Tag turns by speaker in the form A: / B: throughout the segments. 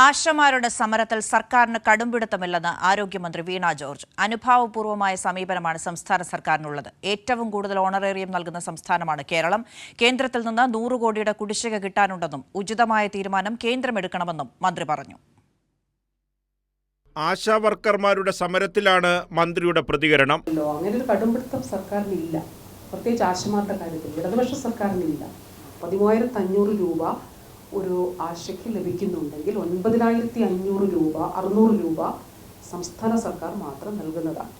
A: ആശമാരുടെ സമരത്തിൽ സർക്കാരിന് കടുംപിടുത്തമില്ലെന്ന് ആരോഗ്യമന്ത്രി വീണ ജോർജ്. അനുഭാവപൂർവമായ സമീപനമാണ് സംസ്ഥാന സർക്കാരിനുള്ളത്. ഏറ്റവും കൂടുതൽ ഓണറേറിയം നൽകുന്ന സംസ്ഥാനമാണ് കേരളം. കേന്ദ്രത്തിൽ നിന്ന് 100 കോടിയുടെ കുടിശ്ശിക കിട്ടാനുണ്ടെന്നും ഉചിതമായ തീരുമാനം കേന്ദ്രമെടുക്കണമെന്നും മന്ത്രി പറഞ്ഞു.
B: ആശാ വർക്കർമാരുടെ സമരത്തിലാണ് മന്ത്രിയുടെ പ്രതികരണം.
C: അങ്ങനെ ഒരു കടുംപിടുത്തം സർക്കാരിനില്ല, പ്രത്യേകിച്ച് ആശമാരുടെ കാര്യത്തിൽ ഇടതുപക്ഷ സർക്കാരിനില്ല. 13,500 രൂപ ഒരു ആശയ്ക്ക് ലഭിക്കുന്നുണ്ടെങ്കിൽ 9,500 രൂപ 600 രൂപ സംസ്ഥാന സർക്കാർ മാത്രം നൽകുന്നതാണ്.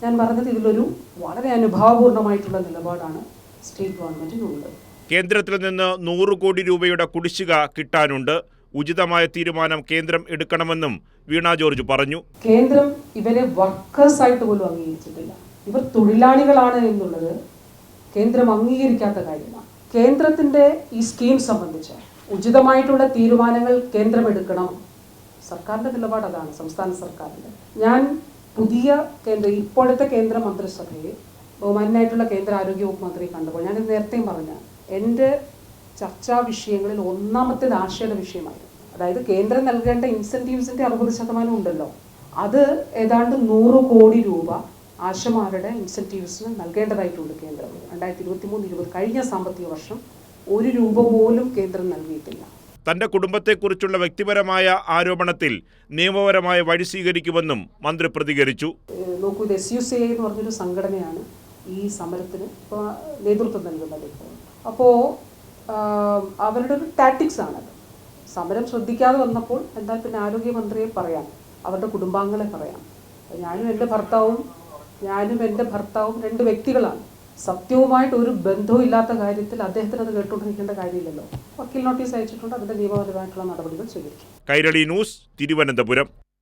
C: ഞാൻ പറഞ്ഞത് ഇതിലൊരു വളരെ അനുഭാവപൂർണമായിട്ടുള്ള നിലപാടാണ് സ്റ്റേറ്റ് ഗവൺമെന്റിനുള്ളത്.
B: കേന്ദ്രത്തിൽ നിന്ന് 100 കോടി രൂപയുടെ കുടിശ്ശിക കിട്ടാനുണ്ട്. ഉചിതമായ തീരുമാനം കേന്ദ്രം എടുക്കണമെന്നും വീണ ജോർജ് പറഞ്ഞു.
C: കേന്ദ്രം ഇവരെ വർക്കേഴ്സായിട്ട് പോലും അംഗീകരിച്ചിട്ടില്ല. ഇവർ തൊഴിലാളികളാണ് എന്നുള്ളത് കേന്ദ്രം അംഗീകരിക്കാത്ത കാര്യമാണ്. കേന്ദ്രത്തിന്റെ ഈ സ്കീം സംബന്ധിച്ച് ഉചിതമായിട്ടുള്ള തീരുമാനങ്ങൾ കേന്ദ്രം എടുക്കണം. സർക്കാരിന്റെ നിലപാട് അതാണ്, സംസ്ഥാന സർക്കാരിന്റെ. ഞാൻ ഇപ്പോഴത്തെ കേന്ദ്ര മന്ത്രിസഭയെ ബഹുമാനായിട്ടുള്ള കേന്ദ്ര ആരോഗ്യ വകുപ്പ് മന്ത്രി കണ്ടപ്പോൾ ഞാൻ നേരത്തെയും പറഞ്ഞ എൻ്റെ ചർച്ചാ വിഷയങ്ങളിൽ ഒന്നാമത്തേത് ആശയുടെ വിഷയമായിരുന്നു. അതായത് കേന്ദ്രം നൽകേണ്ട ഇൻസെൻറ്റീവ്സിൻ്റെ 60% ഉണ്ടല്ലോ, അത് ഏതാണ്ട് 100 കോടി രൂപ ആശമാരുടെ ഇൻസെൻറ്റീവ്സിന് നൽകേണ്ടതായിട്ടുണ്ട് കേന്ദ്രം. 2023-20 കഴിഞ്ഞ സാമ്പത്തിക വർഷം 1 രൂപ പോലും കേന്ദ്രം നൽകിയിട്ടില്ല.
B: തന്റെ കുടുംബത്തെക്കുറിച്ചുള്ള വ്യക്തിപരമായ ആരോപണത്തിൽ നിയമപരമായ വഴി സ്വീകരിക്കുമെന്നും മന്ത്രി പ്രതികരിച്ചു.
C: നോക്കൂ, ഇത് SUCI എന്ന് പറഞ്ഞൊരു സംഘടനയാണ് ഈ സമരത്തിന് ഇപ്പോൾ നേതൃത്വം നൽകുന്നത്. അപ്പോൾ അവരുടെ ഒരു ടാക്ടിക്സ് ആണത്. സമരം ശ്രദ്ധിക്കാതെ വന്നപ്പോൾ എന്നാൽ പിന്നെ ആരോഗ്യമന്ത്രിയെ പറയാം, അവരുടെ കുടുംബാംഗങ്ങളെ പറയാം. ഞാനും എൻ്റെ ഭർത്താവും 2 വ്യക്തികളാണ്. സത്യവുമായിട്ട് ഒരു ബന്ധവും ഇല്ലാത്ത കാര്യത്തിൽ അദ്ദേഹത്തിന് അത് കേട്ടുകൊണ്ടിരിക്കേണ്ട കാര്യമില്ലല്ലോ. വക്കീൽ നോട്ടീസ് അയച്ചിട്ടുണ്ട്, അതിൻ്റെ നിയമപരമായിട്ടുള്ള നടപടികൾ സ്വീകരിക്കും.
B: കൈരളി ന്യൂസ്, തിരുവനന്തപുരം.